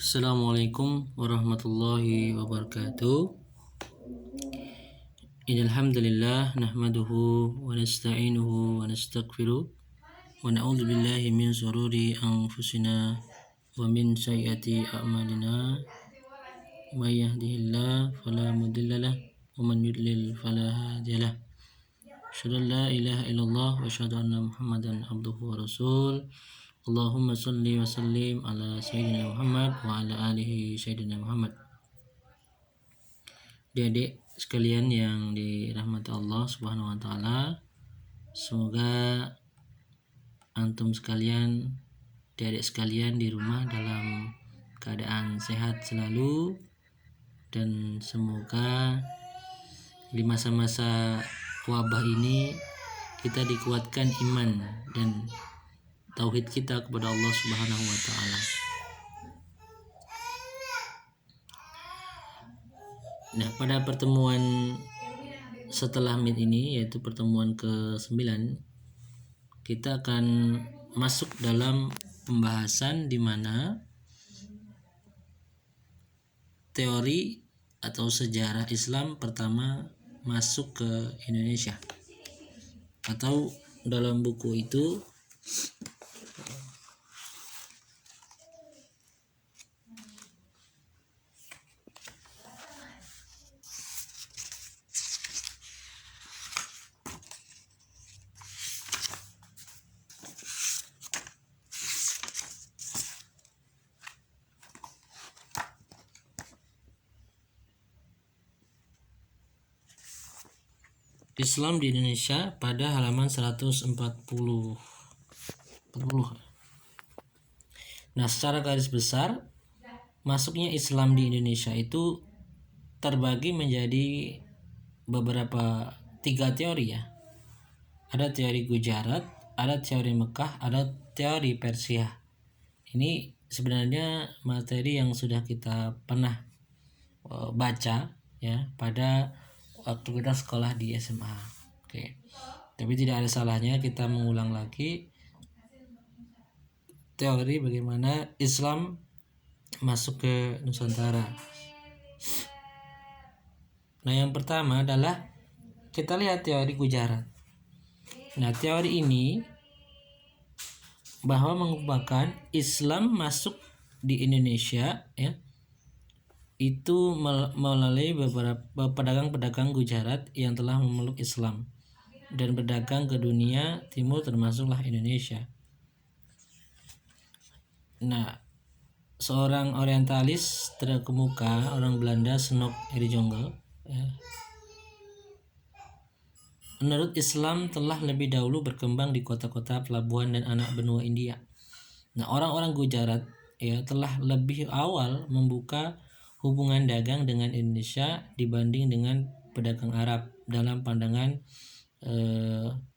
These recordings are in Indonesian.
Assalamualaikum warahmatullahi wabarakatuh. Innal hamdalillah nahmaduhu wa nasta'inuhu wa nastaghfiruh wa na'udzu billahi min shururi anfusina wa min sayyiati a'malina. May yahdihillahu fala mudilla lahu wa man yudlil fala hadiyalah. Asyhadu an la ilaha illallah wa asyhadu anna Muhammadan abduhu wa rasul. Allahumma salli wa sallim ala sayyidina Muhammad wa ala alihi sayyidina Muhammad. Adik-adik sekalian yang dirahmati Allah Subhanahu wa taala, semoga antum sekalian, adik-adik sekalian di rumah dalam keadaan sehat selalu, dan semoga di masa-masa wabah ini kita dikuatkan iman dan tauhid kita kepada Allah Subhanahu wa taala. Nah, pada pertemuan setelah Mid ini, yaitu pertemuan ke-9, kita akan masuk dalam pembahasan di mana teori atau sejarah Islam pertama masuk ke Indonesia. Atau dalam buku itu Islam di Indonesia pada halaman 140. Nah, secara garis besar, masuknya Islam di Indonesia itu terbagi menjadi beberapa 3 teori ya. Ada teori Gujarat, ada teori Mekah, ada teori Persia. Ini sebenarnya materi yang sudah kita pernah baca ya pada waktu kita sekolah di SMA. Oke. Tapi tidak ada salahnya kita mengulang lagi teori bagaimana Islam masuk ke Nusantara. Nah, yang pertama adalah kita lihat teori Gujarat. Nah, teori ini bahwa mengungkapkan Islam masuk di Indonesia ya, itu melalui beberapa pedagang-pedagang Gujarat yang telah memeluk Islam dan berdagang ke dunia timur termasuklah Indonesia. Nah, seorang orientalis terkemuka orang Belanda, Snok Erijongel ya, menurut Islam telah lebih dahulu berkembang di kota-kota pelabuhan dan anak benua India. Nah, orang-orang Gujarat ya telah lebih awal membuka hubungan dagang dengan Indonesia dibanding dengan pedagang Arab dalam pandangan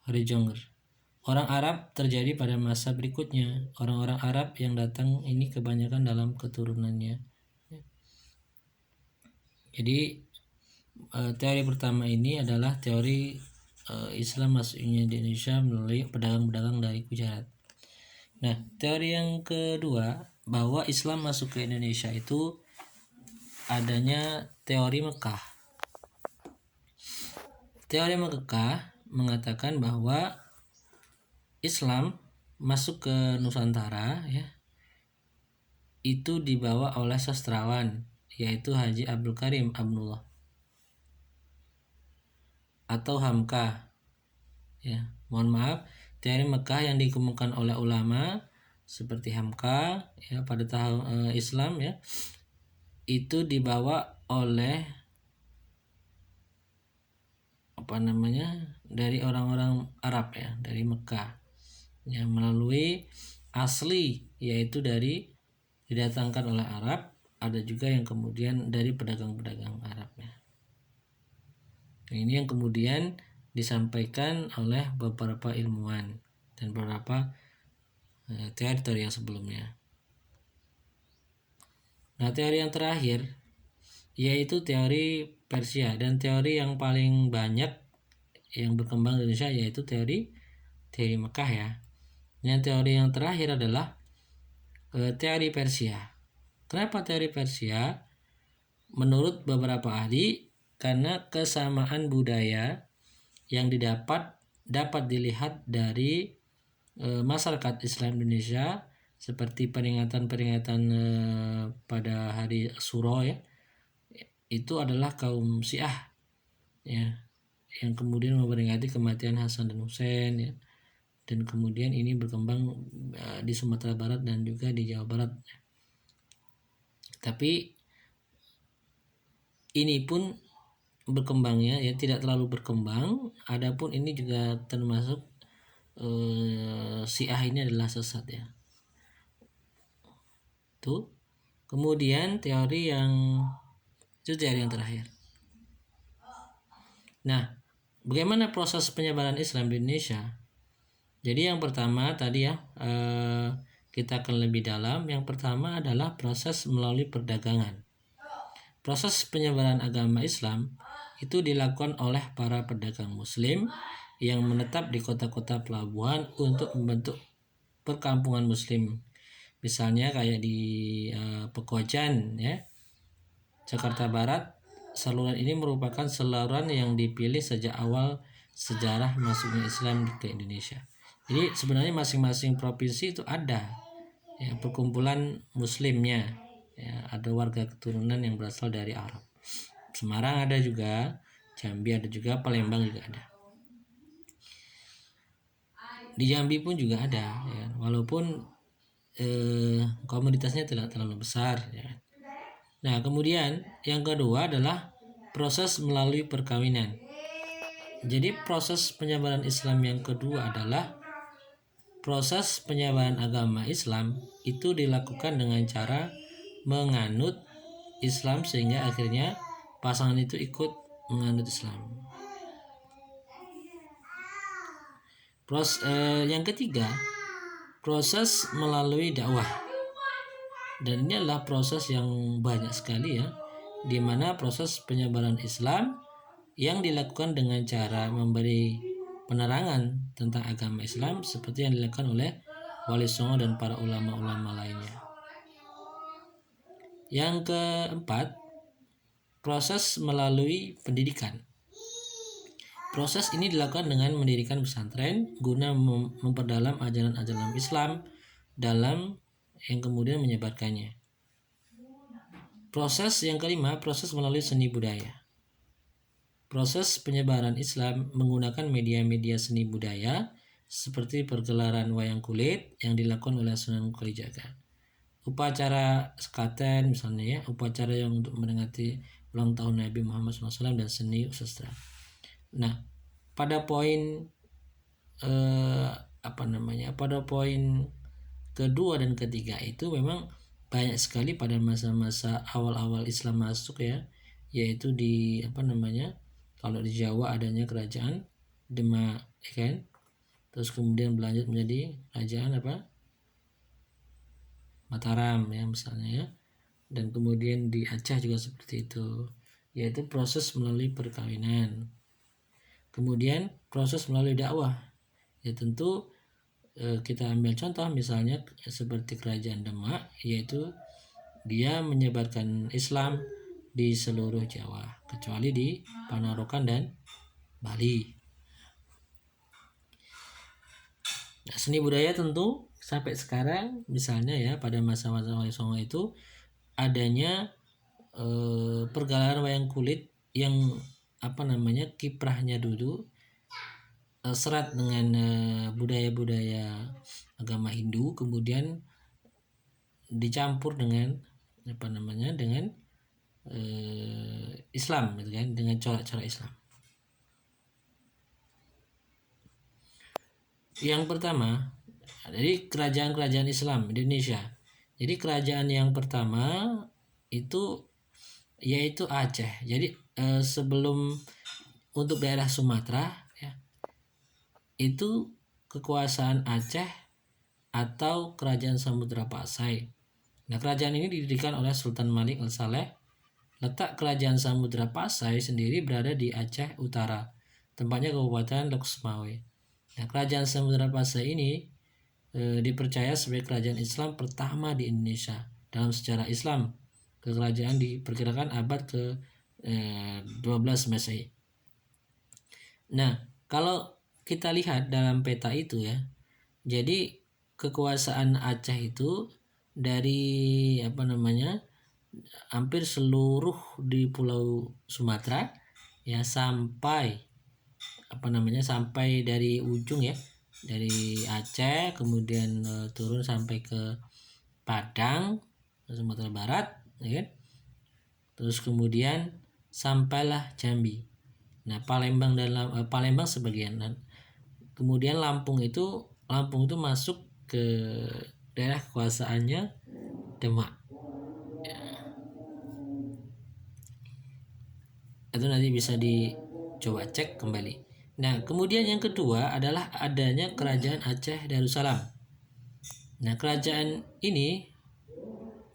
Erijongel. Orang Arab terjadi pada masa berikutnya. Orang-orang Arab yang datang ini kebanyakan dalam keturunannya. Jadi teori pertama ini adalah teori Islam masuknya di Indonesia melalui pedagang-pedagang dari Gujarat. Nah, teori yang kedua bahwa Islam masuk ke Indonesia itu adanya teori Mekah. Teori Mekah mengatakan bahwa Islam masuk ke Nusantara ya, itu dibawa oleh sastrawan yaitu Haji Abdul Karim Abdullah atau Hamka ya. Mohon maaf, teori Mekah yang dikemukakan oleh ulama seperti Hamka ya pada tahun Islam ya, itu dibawa oleh dari orang-orang Arab ya, dari Mekah ya, melalui asli yaitu dari didatangkan oleh Arab, ada juga yang kemudian dari pedagang-pedagang Arab ya. Nah, ini yang kemudian disampaikan oleh beberapa ilmuwan dan beberapa teori yang sebelumnya. Nah, teori yang terakhir yaitu teori Persia, dan teori yang paling banyak yang berkembang di Indonesia yaitu teori Mekah ya. Yang teori yang terakhir adalah teori Persia. Kenapa teori Persia? Menurut beberapa ahli, karena kesamaan budaya yang dapat dilihat dari masyarakat Islam Indonesia, seperti peringatan-peringatan pada hari Asyura ya, itu adalah kaum Syiah ya, yang kemudian memperingati kematian Hasan dan Husain ya. Dan kemudian ini berkembang di Sumatera Barat dan juga di Jawa Barat. Tapi ini pun berkembangnya ya tidak terlalu berkembang. Adapun ini juga termasuk Syiah ini adalah sesat ya. Tuh. Kemudian teori yang terakhir. Nah, bagaimana proses penyebaran Islam di Indonesia? Jadi yang pertama tadi ya, kita akan lebih dalam. Yang pertama adalah proses melalui perdagangan. Proses penyebaran agama Islam itu dilakukan oleh para pedagang Muslim yang menetap di kota-kota pelabuhan untuk membentuk perkampungan Muslim. Misalnya kayak di Pekojan ya, Jakarta Barat. Saluran ini merupakan saluran yang dipilih sejak awal sejarah masuknya Islam ke Indonesia. Jadi sebenarnya masing-masing provinsi itu ada ya, perkumpulan Muslimnya ya, ada warga keturunan yang berasal dari Arab. Semarang ada juga, Jambi ada juga, Palembang juga ada. Di Jambi pun juga ada ya, walaupun komunitasnya tidak terlalu besar ya. Nah, kemudian yang kedua adalah proses melalui perkawinan. Jadi proses penyebaran Islam yang kedua adalah proses penyebaran agama Islam itu dilakukan dengan cara menganut Islam sehingga akhirnya pasangan itu ikut menganut Islam. Yang ketiga, proses melalui dakwah. Dan ini adalah proses yang banyak sekali ya, di mana proses penyebaran Islam yang dilakukan dengan cara memberi penerangan tentang agama Islam seperti yang dilakukan oleh Wali Songo dan para ulama-ulama lainnya. Yang keempat, proses melalui pendidikan. Proses ini dilakukan dengan mendirikan pesantren guna memperdalam ajaran-ajaran Islam dalam yang kemudian menyebarkannya. Proses yang kelima, proses melalui seni budaya. Proses penyebaran Islam menggunakan media-media seni budaya seperti pergelaran wayang kulit yang dilakukan oleh Sunan Kalijaga, upacara sekaten misalnya ya, upacara yang untuk memperingati ulang tahun Nabi Muhammad SAW, dan seni sastra. Nah, pada poin pada poin kedua dan ketiga itu memang banyak sekali pada masa-masa awal-awal Islam masuk ya, yaitu di kalau di Jawa adanya kerajaan Demak kan, terus kemudian berlanjut menjadi kerajaan Mataram ya misalnya ya, dan kemudian di Aceh juga seperti itu, yaitu proses melalui perkawinan. Kemudian proses melalui dakwah ya, tentu kita ambil contoh misalnya seperti kerajaan Demak, yaitu dia menyebarkan Islam di seluruh Jawa kecuali di Panarokan dan Bali. Nah, seni budaya tentu sampai sekarang misalnya ya, pada masa-masa Wali Songo itu adanya pergelaran wayang kulit yang kiprahnya dulu serat dengan budaya-budaya agama Hindu, kemudian dicampur dengan dengan Islam gitu kan, dengan corak-corak Islam. Yang pertama, dari kerajaan-kerajaan Islam Indonesia. Jadi kerajaan yang pertama itu yaitu Aceh. Jadi sebelum untuk daerah Sumatera ya, itu kekuasaan Aceh atau kerajaan Samudra Pasai. Nah, kerajaan ini didirikan oleh Sultan Malik Al-Saleh. Letak kerajaan Samudra Pasai sendiri berada di Aceh Utara, tempatnya Kabupaten Lok Sumawe. Nah, kerajaan Samudra Pasai ini dipercaya sebagai kerajaan Islam pertama di Indonesia dalam sejarah Islam. Kerajaan diperkirakan abad ke 12 Masehi. Nah, kalau kita lihat dalam peta itu ya, jadi kekuasaan Aceh itu dari hampir seluruh di Pulau Sumatera ya sampai sampai dari ujung ya, dari Aceh kemudian turun sampai ke Padang, Sumatera Barat, ya kan? Terus kemudian sampailah Jambi. Nah, Palembang sebagian. Dan kemudian Lampung itu masuk ke daerah kekuasaannya Demak. Itu nanti bisa dicoba cek kembali. Nah, kemudian yang kedua adalah adanya Kerajaan Aceh Darussalam. Nah, kerajaan ini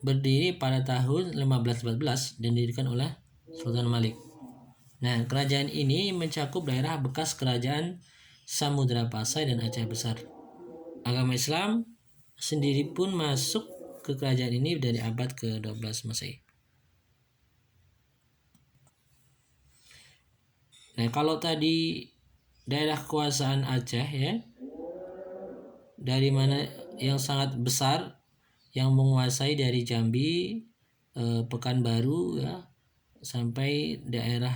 berdiri pada tahun 1514 dan didirikan oleh Sultan Malik. Nah, kerajaan ini mencakup daerah bekas kerajaan Samudra Pasai dan Aceh Besar. Agama Islam sendiri pun masuk ke kerajaan ini dari abad ke-12 Masehi. Nah, kalau tadi daerah kekuasaan Aceh ya, dari mana yang sangat besar yang menguasai dari Jambi, Pekanbaru ya, sampai daerah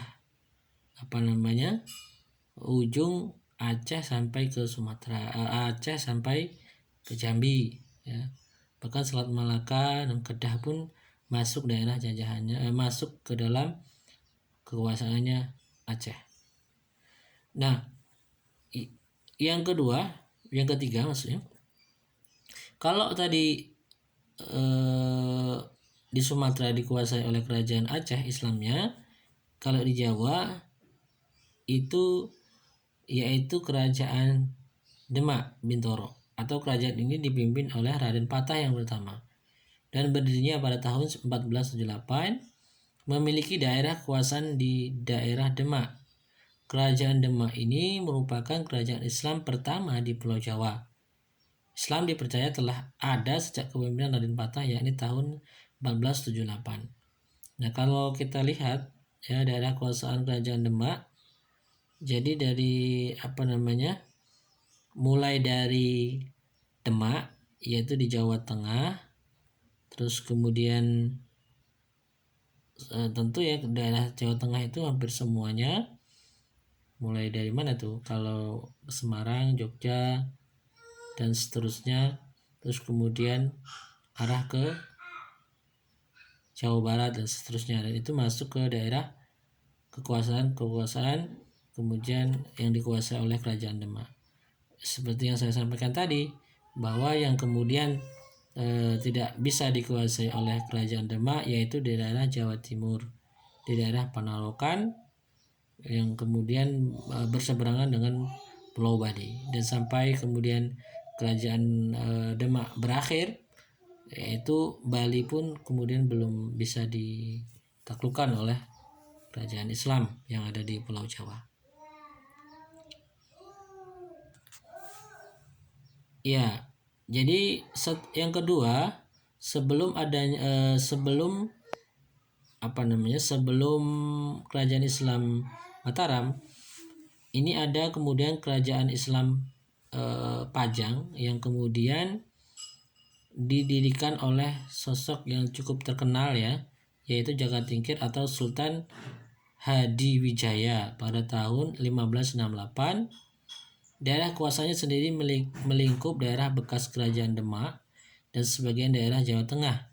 ujung Aceh sampai ke Sumatera, Aceh sampai ke Jambi ya. Bahkan Selat Malaka dan Kedah pun masuk daerah jajahannya, masuk ke dalam kekuasaannya Aceh. Nah, yang ketiga maksudnya, kalau tadi di Sumatera dikuasai oleh kerajaan Aceh Islamnya, kalau di Jawa itu yaitu kerajaan Demak Bintoro, atau kerajaan ini dipimpin oleh Raden Patah yang pertama dan berdirinya pada tahun 1478, memiliki daerah kekuasaan di daerah Demak. Kerajaan Demak ini merupakan kerajaan Islam pertama di Pulau Jawa. Islam dipercaya telah ada sejak kepemimpinan Raden Patah, yakni tahun 1478. Nah, kalau kita lihat ya daerah kekuasaan kerajaan Demak, jadi dari mulai dari Demak yaitu di Jawa Tengah, terus kemudian tentu ya daerah Jawa Tengah itu hampir semuanya, mulai dari mana tuh, kalau Semarang, Jogja dan seterusnya, terus kemudian arah ke Jawa Barat dan seterusnya, dan itu masuk ke daerah kekuasaan kemudian yang dikuasai oleh kerajaan Demak. Seperti yang saya sampaikan tadi, bahwa yang kemudian tidak bisa dikuasai oleh kerajaan Demak yaitu di daerah Jawa Timur, di daerah Panalokan yang kemudian berseberangan dengan Pulau Badi, dan sampai kemudian kerajaan Demak berakhir, yaitu Bali pun kemudian belum bisa ditaklukkan oleh kerajaan Islam yang ada di Pulau Jawa. Ya, jadi yang kedua, sebelum kerajaan Islam Mataram, ini ada kemudian kerajaan Islam Pajang yang kemudian didirikan oleh sosok yang cukup terkenal ya, yaitu Jagatingkir atau Sultan Hadiwijaya pada tahun 1568. Daerah kuasanya sendiri melingkup daerah bekas kerajaan Demak dan sebagian daerah Jawa Tengah.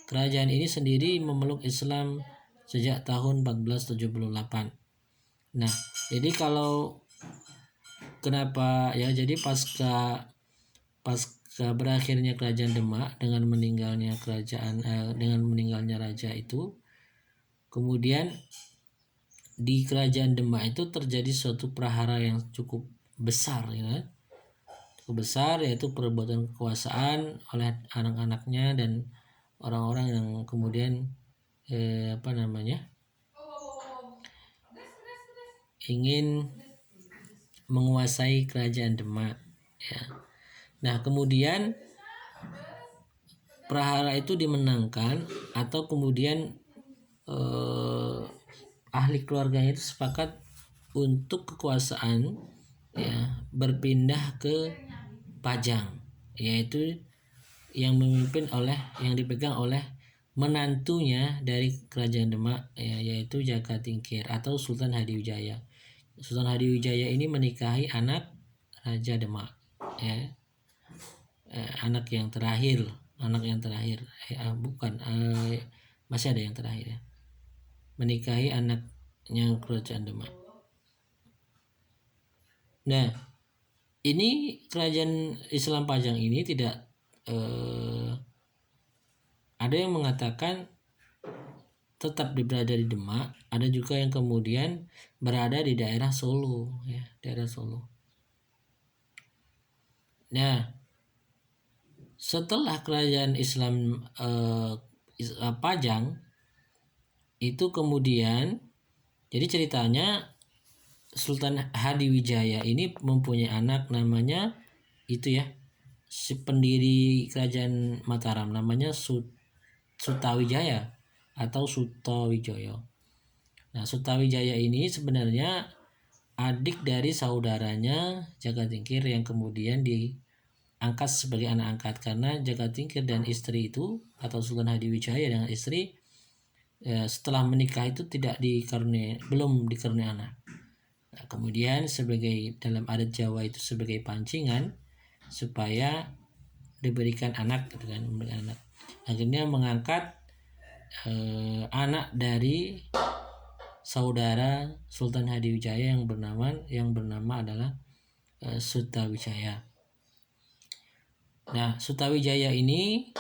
Kerajaan ini sendiri memeluk Islam sejak tahun 1478. Nah, jadi kalau kenapa ya, jadi pasca berakhirnya kerajaan Demak dengan meninggalnya raja itu, kemudian di kerajaan Demak itu terjadi suatu prahara yang cukup besar ya, cukup besar, yaitu perebutan kekuasaan oleh anak-anaknya dan orang-orang yang kemudian ingin menguasai kerajaan Demak ya. Nah, kemudian prahara itu dimenangkan atau kemudian ahli keluarganya itu sepakat untuk kekuasaan ya berpindah ke Pajang, yaitu yang dipegang oleh menantunya dari kerajaan Demak ya, yaitu Jaka Tingkir atau Sultan Hadiwijaya. Sultan Hadiwijaya ini menikahi anak Raja Demak ya, anak yang terakhir bukan masih ada yang terakhir ya, menikahi anaknya kerajaan Demak. Nah, ini kerajaan Islam Pajang ini tidak ada yang mengatakan tetap berada di Demak, ada juga yang kemudian berada di daerah Solo ya, daerah Solo. Nah, setelah kerajaan Islam Pajang itu kemudian, jadi ceritanya Sultan Hadiwijaya ini mempunyai anak namanya itu ya, si pendiri kerajaan Mataram namanya Sutawijaya atau Sutawijoyo. Nah, Sutawijaya ini sebenarnya adik dari saudaranya Jaka Tingkir yang kemudian diangkat sebagai anak angkat, karena Jaka Tingkir dan istri itu atau Sultan Hadiwijaya dengan istri ya, setelah menikah itu belum dikaruniai anak. Nah, kemudian sebagai dalam adat Jawa itu sebagai pancingan supaya diberikan anak gitu kan, memberikan anak. Akhirnya mengangkat anak dari saudara Sultan Hadiwijaya yang bernama adalah Sutawijaya. Nah, Sutawijaya ini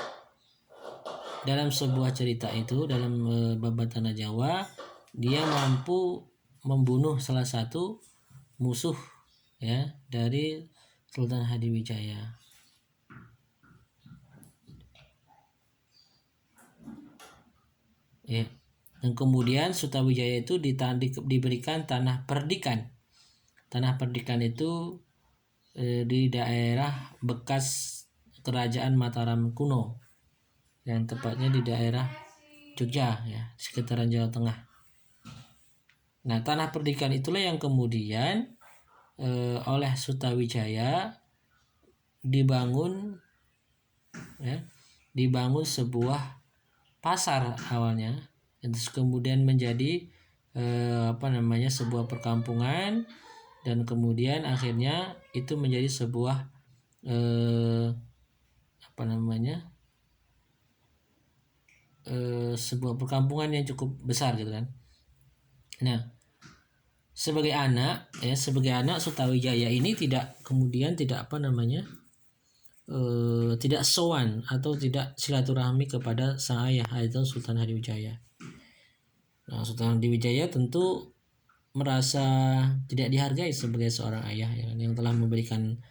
dalam sebuah cerita itu dalam Babat Tanah Jawa, dia mampu membunuh salah satu musuh ya dari Sultan Hadiwijaya. Ya. Dan kemudian Sutawijaya itu diberikan tanah perdikan. Tanah perdikan itu di daerah bekas kerajaan Mataram kuno, yang tepatnya di daerah Jogja ya, sekitaran Jawa Tengah. Nah, tanah perdikan itulah yang kemudian oleh Sutawijaya dibangun sebuah pasar awalnya, terus kemudian menjadi sebuah perkampungan, dan kemudian akhirnya itu menjadi sebuah sebuah perkampungan yang cukup besar gitu kan. Nah, sebagai anak Sutawijaya ini tidak tidak sowan atau tidak silaturahmi kepada sang ayah, yaitu Sultan Hadiwijaya. Nah, Sultan Hadiwijaya tentu merasa tidak dihargai sebagai seorang ayah yang telah memberikan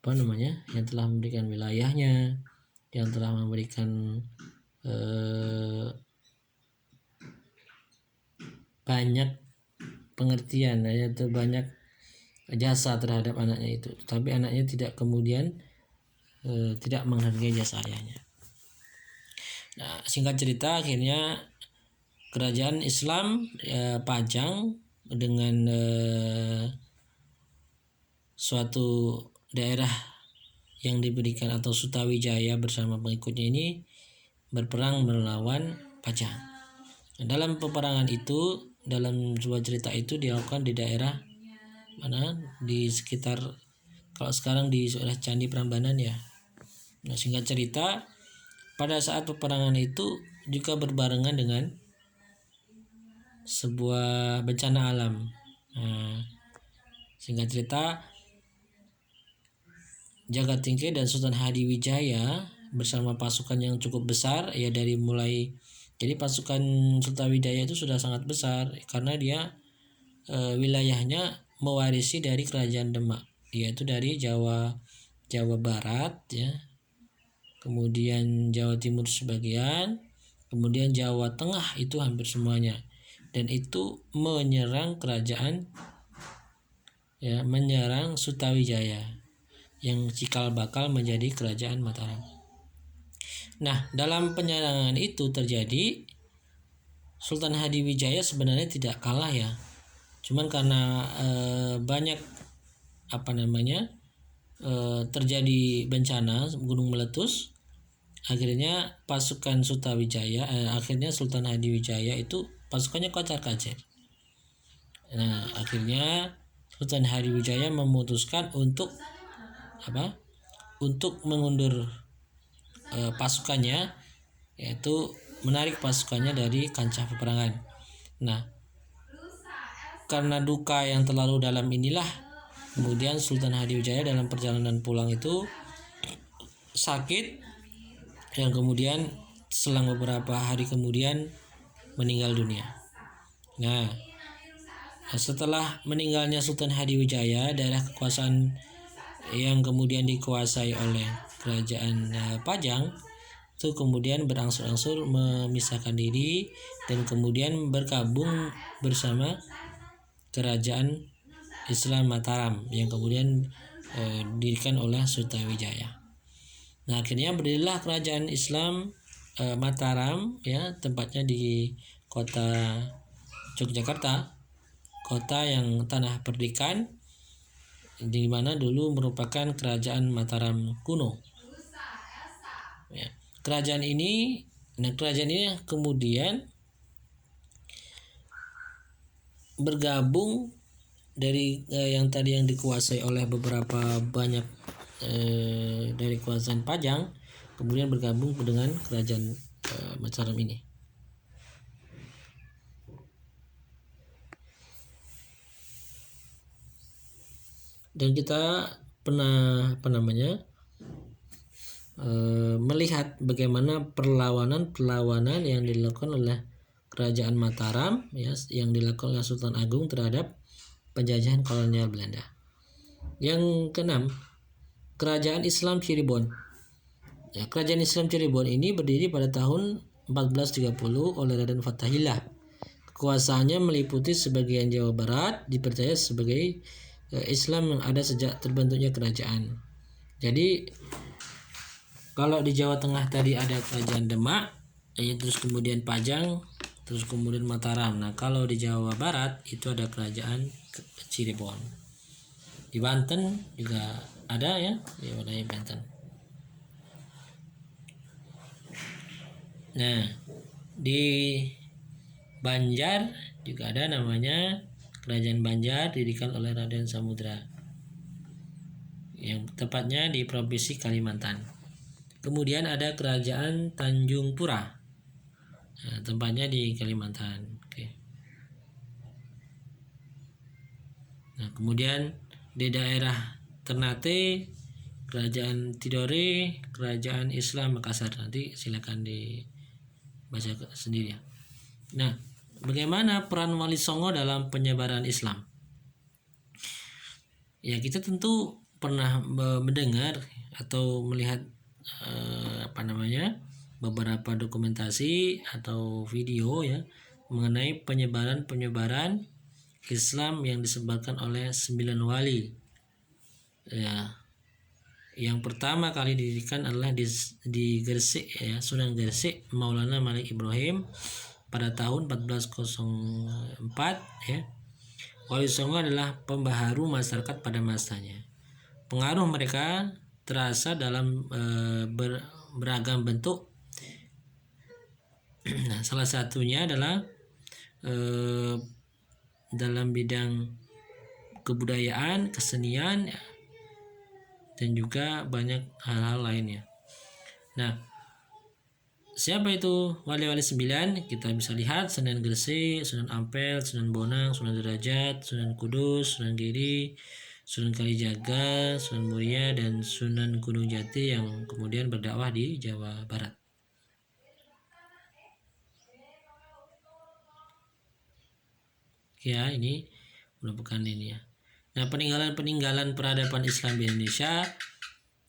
yang telah memberikan wilayahnya, yang telah memberikan banyak pengertian yaitu banyak jasa terhadap anaknya itu, tapi anaknya tidak kemudian tidak menghargai jasa ayahnya. Nah, singkat cerita akhirnya kerajaan Islam Pajang dengan suatu daerah yang diberikan atau Sutawijaya bersama pengikutnya ini berperang melawan Pajang. Nah, dalam peperangan itu, dalam sebuah cerita itu dilakukan di daerah mana, di sekitar kalau sekarang di daerah Candi Prambanan ya. Nah, singkat cerita pada saat peperangan itu juga berbarengan dengan sebuah bencana alam. Nah, singkat cerita Jaka Tingkir dan Sultan Hadiwijaya bersama pasukan yang cukup besar ya, jadi pasukan Sutawijaya itu sudah sangat besar karena dia wilayahnya mewarisi dari kerajaan Demak, yaitu dari Jawa Barat ya, kemudian Jawa Timur sebagian, kemudian Jawa Tengah itu hampir semuanya, dan itu menyerang Sutawijaya yang cikal bakal menjadi kerajaan Mataram. Nah, dalam penyerangan itu terjadi Sultan Hadiwijaya sebenarnya tidak kalah ya. Cuman karena banyak terjadi bencana gunung meletus, akhirnya pasukan akhirnya Sultan Hadiwijaya itu pasukannya kocar-kacir. Nah, akhirnya Sultan Hadiwijaya memutuskan untuk mengundur pasukannya, yaitu menarik pasukannya dari kancah peperangan. Nah, karena duka yang terlalu dalam inilah kemudian Sultan Hadiwijaya dalam perjalanan pulang itu sakit, yang kemudian selang beberapa hari kemudian meninggal dunia. Nah, setelah meninggalnya Sultan Hadiwijaya, daerah kekuasaan yang kemudian dikuasai oleh kerajaan Pajang itu kemudian berangsur-angsur memisahkan diri dan kemudian bergabung bersama kerajaan Islam Mataram yang kemudian didirikan oleh Sutawijaya. Nah, akhirnya berdirilah kerajaan Islam Mataram ya, tempatnya di kota Yogyakarta, kota yang tanah perdikan, di mana dulu merupakan kerajaan Mataram kuno. Ya. Kerajaan ini kemudian bergabung dari yang dikuasai oleh beberapa banyak dari kekuasaan Pajang, kemudian bergabung dengan kerajaan Mataram ini. Dan kita pernah melihat bagaimana perlawanan yang dilakukan oleh kerajaan Mataram ya, yang dilakukan oleh Sultan Agung terhadap penjajahan kolonial Belanda. Yang keenam, kerajaan Islam Cirebon. Ya, kerajaan Islam Cirebon ini berdiri pada tahun 1430 oleh Raden Fathahillah. Kekuasaannya meliputi sebagian Jawa Barat, dipercaya sebagai Islam yang ada sejak terbentuknya kerajaan. Jadi kalau di Jawa Tengah tadi ada kerajaan Demak, terus kemudian Pajang, terus kemudian Mataram. Nah, kalau di Jawa Barat itu ada kerajaan Cirebon. Di Banten juga ada ya, di wilayah Banten. Nah, di Banjar juga ada namanya kerajaan Banjar, didirikan oleh Raden Samudra, yang tepatnya di provinsi Kalimantan. Kemudian ada kerajaan Tanjung Pura, nah, tempatnya di Kalimantan. Oke. Nah, kemudian di daerah Ternate, kerajaan Tidore, kerajaan Islam Makassar. Nanti silakan dibaca sendiri ya. Nah, bagaimana peran Wali Songo dalam penyebaran Islam? Ya, kita tentu pernah mendengar atau melihat beberapa dokumentasi atau video ya mengenai penyebaran Islam yang disebarkan oleh 9 wali. Ya, yang pertama kali didirikan adalah di Gresik ya, Sunan Gresik, Maulana Malik Ibrahim pada tahun 1404 ya. Wali Songo adalah pembaharu masyarakat pada masanya. Pengaruh mereka terasa dalam beragam bentuk. Nah, salah satunya adalah dalam bidang kebudayaan, kesenian, dan juga banyak hal-hal lainnya. Nah, siapa itu wali-wali 9? Kita bisa lihat Sunan Gresik, Sunan Ampel, Sunan Bonang, Sunan Derajat, Sunan Kudus, Sunan Giri, Sunan Kalijaga, Sunan Muria, dan Sunan Gunung Jati yang kemudian berdakwah di Jawa Barat. Ya, ini merupakan ini ya. Nah, peninggalan peradaban Islam di Indonesia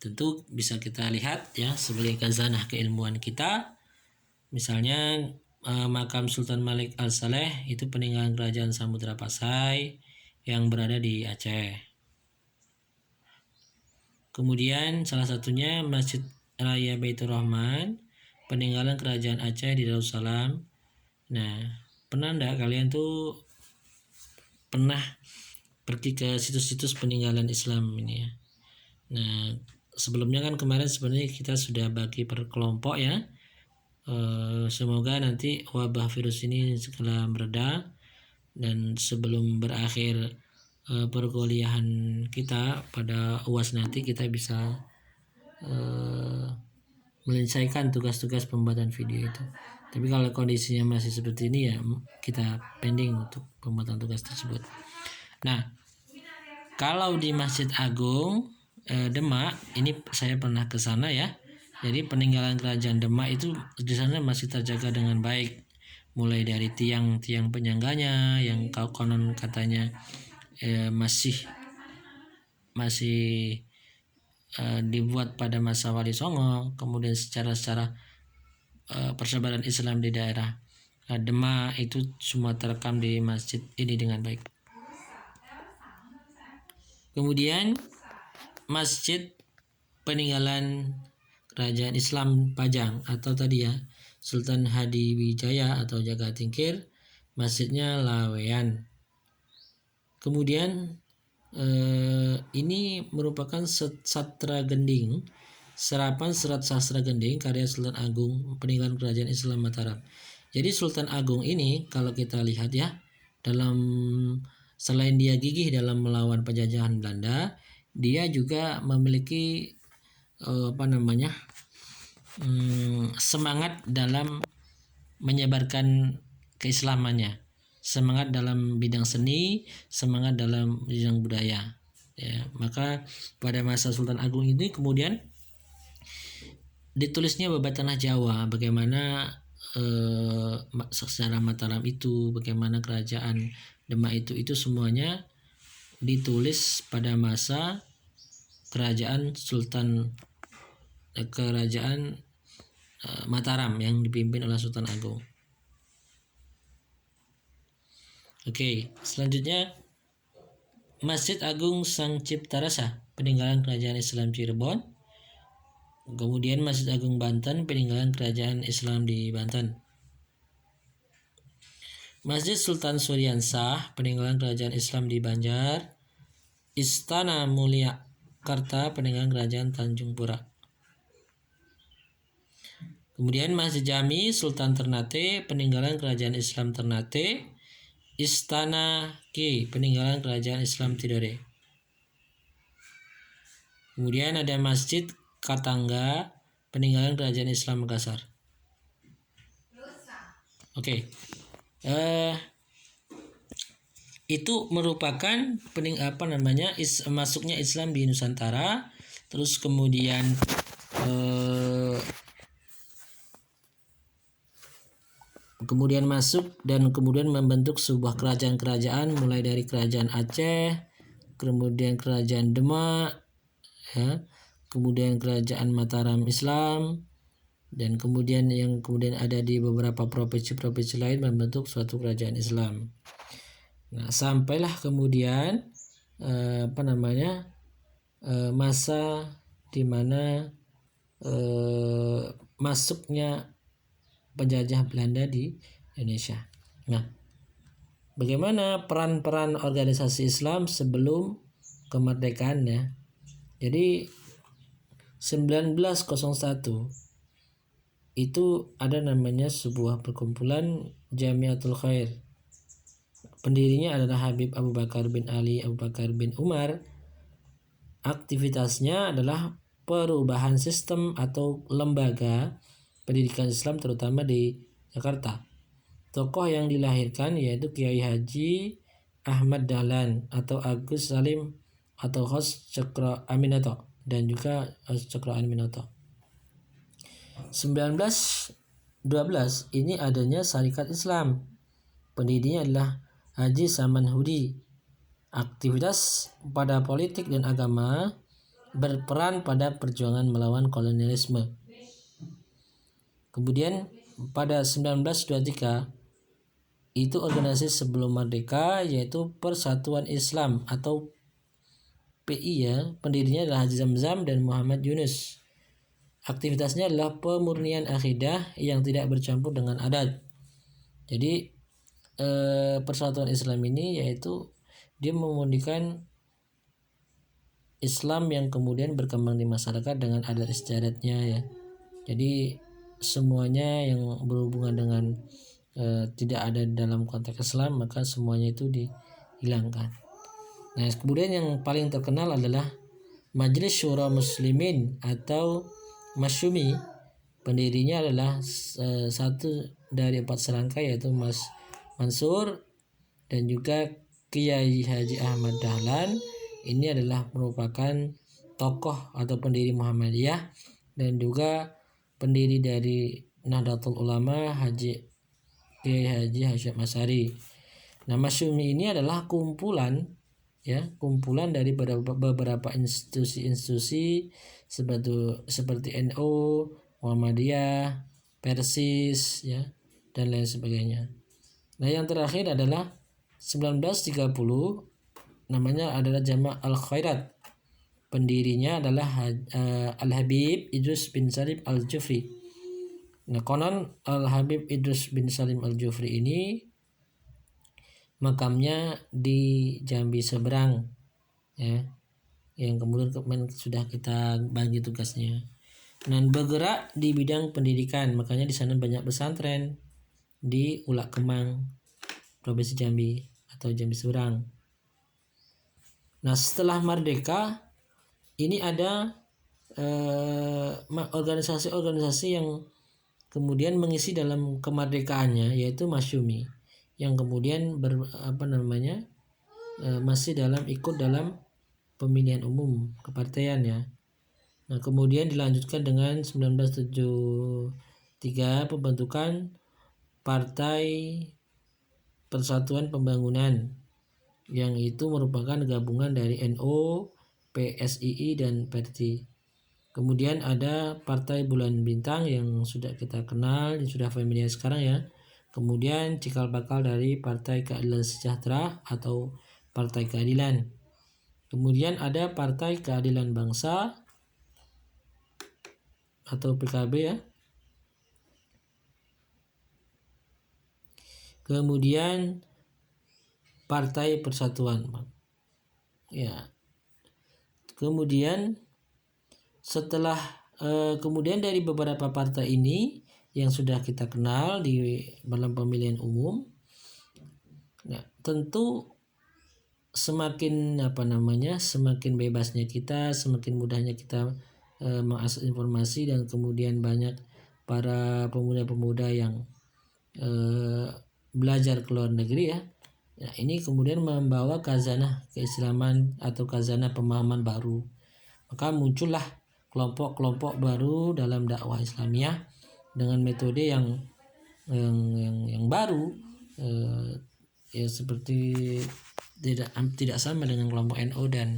tentu bisa kita lihat ya sebagai khazanah keilmuan kita. Misalnya makam Sultan Malik Al-Saleh itu peninggalan kerajaan Samudra Pasai yang berada di Aceh. Kemudian salah satunya Masjid Raya Baitur Rahman peninggalan kerajaan Aceh di Darussalam. Nah, pernah enggak kalian tuh pernah pergi ke situs-situs peninggalan Islam ini ya? Nah, sebelumnya kan kemarin sebenarnya kita sudah bagi per kelompok ya. Semoga nanti wabah virus ini segera mereda dan sebelum berakhir perkuliahan kita pada UAS nanti kita bisa menyelesaikan tugas-tugas pembuatan video itu. Tapi kalau kondisinya masih seperti ini ya kita pending untuk pembuatan tugas tersebut. Nah, kalau di Masjid Agung Demak ini saya pernah ke sana ya. Jadi peninggalan kerajaan Demak itu di sana masih terjaga dengan baik. Mulai dari tiang-tiang penyangganya yang konon katanya masih dibuat pada masa Wali Songo, kemudian secara persebaran Islam di daerah Demak itu semua terekam di masjid ini dengan baik. Kemudian masjid peninggalan kerajaan Islam Pajang atau tadi ya Sultan Hadiwijaya atau Jagatingkir, masjidnya Laweyan. Kemudian ini merupakan Sastra Gending, serapan serat sastra Gending karya Sultan Agung peninggalan kerajaan Islam Mataram. Jadi Sultan Agung ini kalau kita lihat ya, selain dia gigih dalam melawan penjajahan Belanda, dia juga memiliki semangat dalam menyebarkan keislamannya, semangat dalam bidang seni, semangat dalam bidang budaya. Ya, maka pada masa Sultan Agung ini kemudian ditulisnya Babat Tanah Jawa, bagaimana sejarah Mataram itu, bagaimana kerajaan Demak itu semuanya ditulis pada masa kerajaan Mataram yang dipimpin oleh Sultan Agung. Oke, selanjutnya Masjid Agung Sang Cipta Rasa peninggalan kerajaan Islam Cirebon. Kemudian Masjid Agung Banten peninggalan kerajaan Islam di Banten. Masjid Sultan Suryansah peninggalan kerajaan Islam di Banjar. Istana Mulia Karta peninggalan kerajaan Tanjung Pura. Kemudian Masjid Jami Sultan Ternate peninggalan kerajaan Islam Ternate. Istana Ki peninggalan kerajaan Islam Tidore. Kemudian ada Masjid Katangga peninggalan kerajaan Islam Makassar. Oke. Itu merupakan masuknya Islam di Nusantara, terus kemudian masuk dan kemudian membentuk sebuah kerajaan-kerajaan mulai dari kerajaan Aceh, kemudian kerajaan Demak, ya, kemudian kerajaan Mataram Islam, dan kemudian yang kemudian ada di beberapa provinsi-provinsi lain membentuk suatu kerajaan Islam. Nah, sampailah kemudian masa di mana masuknya penjajah Belanda di Indonesia. Nah, bagaimana peran-peran organisasi Islam sebelum kemerdekaan ya? Jadi 1901 itu ada namanya sebuah perkumpulan Jamiatul Khair. Pendirinya adalah Habib Abu Bakar bin Ali Abu Bakar bin Umar. Aktivitasnya adalah perubahan sistem atau lembaga pendidikan Islam terutama di Jakarta. Tokoh yang dilahirkan yaitu Kiai Haji Ahmad Dahlan atau Agus Salim atau Hos Cokro Aminoto dan juga Hos Cokro Aminoto. 1912 ini adanya Syarikat Islam. Pendirinya adalah Haji Saman Hudi. Aktivitas pada politik dan agama berperan pada perjuangan melawan kolonialisme. Kemudian pada 1923 itu organisasi sebelum merdeka yaitu Persatuan Islam atau PI ya, pendirinya adalah Haji Zamzam dan Muhammad Yunus. aktivitasnya adalah pemurnian akidah yang tidak bercampur dengan adat. Jadi persatuan Islam ini yaitu dia memurnikan Islam yang kemudian berkembang di masyarakat dengan adat istiadatnya ya. Jadi semuanya yang berhubungan dengan tidak ada dalam konteks Islam maka semuanya itu dihilangkan. Nah, kemudian yang paling terkenal adalah Majelis Syura Muslimin atau Masyumi. Pendirinya adalah satu dari 4 serangkai yaitu Mas Mansur dan juga Kiai Haji Ahmad Dahlan. Ini adalah merupakan tokoh atau pendiri Muhammadiyah dan juga pendiri dari Nahdlatul Ulama Kiai Haji Hasyim Asy'ari. Nah, Masyumi ini adalah kumpulan dari beberapa institusi-institusi seperti NU, Muhammadiyah, Persis ya dan lain sebagainya. Nah, yang terakhir adalah 1930 namanya adalah Jama' Al-Khairat. Pendirinya adalah Al-Habib Idrus bin Salim Al-Jufri. Nah, konon Al-Habib Idrus bin Salim Al-Jufri ini makamnya di Jambi seberang ya, yang kemudian sudah kita bagi tugasnya. Dan bergerak di bidang pendidikan, makanya di sana banyak pesantren di Ulak Kemang, Provinsi Jambi atau Jambi seberang. Nah, setelah merdeka ini ada organisasi-organisasi yang kemudian mengisi dalam kemerdekaannya yaitu Masyumi yang kemudian masih ikut dalam pemilihan umum kepartaian ya. Nah, kemudian dilanjutkan dengan 1973 pembentukan Partai Persatuan Pembangunan yang itu merupakan gabungan dari NU, PSII dan PERTI. Kemudian ada Partai Bulan Bintang yang sudah kita kenal, yang sudah familiar sekarang ya. Kemudian cikal bakal dari Partai Keadilan Sejahtera atau Partai Keadilan. Kemudian ada Partai Keadilan Bangsa atau PKB ya. Kemudian Partai Persatuan. Ya. Kemudian setelah kemudian dari beberapa partai ini yang sudah kita kenal di dalam pemilihan umum, nah, tentu semakin semakin bebasnya kita, semakin mudahnya kita mengakses informasi dan kemudian banyak para pemuda-pemuda yang belajar ke luar negeri ya. Nah, ini kemudian membawa khazanah keislaman atau khazanah pemahaman baru. Maka muncullah kelompok-kelompok baru dalam dakwah Islamiyah dengan metode yang baru ya, seperti tidak sama dengan kelompok NU dan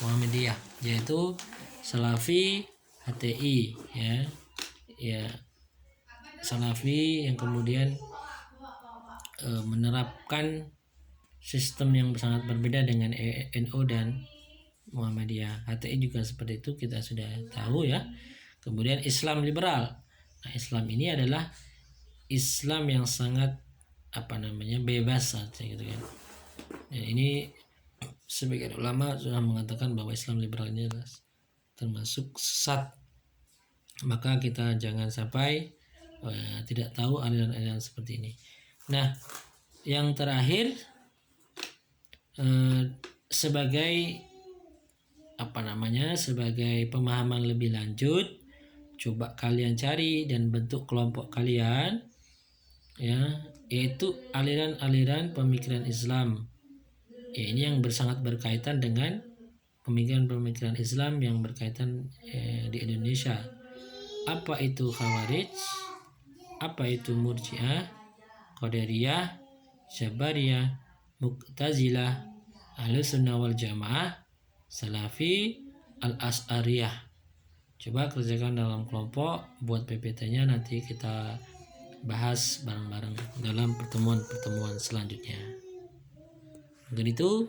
Muhammadiyah, yaitu Salafi HTI ya Salafi yang kemudian menerapkan sistem yang sangat berbeda dengan NU dan Muhammadiyah. HTI juga seperti itu, kita sudah tahu ya. Kemudian Islam liberal. Nah, Islam ini adalah Islam yang sangat bebas saja gitu kan. Dan ini sebagian ulama sudah mengatakan bahwa Islam liberal ini adalah termasuk sesat. Maka kita jangan sampai tidak tahu aliran-aliran seperti ini. Nah, yang terakhir sebagai sebagai pemahaman lebih lanjut, coba kalian cari dan bentuk kelompok kalian ya, yaitu aliran-aliran pemikiran Islam ya, ini yang sangat berkaitan dengan pemikiran-pemikiran Islam yang berkaitan di Indonesia. Apa itu Khawarij, apa itu Murji'ah, Qadariyah, Jabariyah, Mu'tazilah, Ahlussunnah wal Jamaah, Salafi, Al-Asy'ariyah. Coba kerjakan dalam kelompok, buat PPT-nya, nanti kita bahas bareng-bareng dalam pertemuan-pertemuan selanjutnya. Untuk itu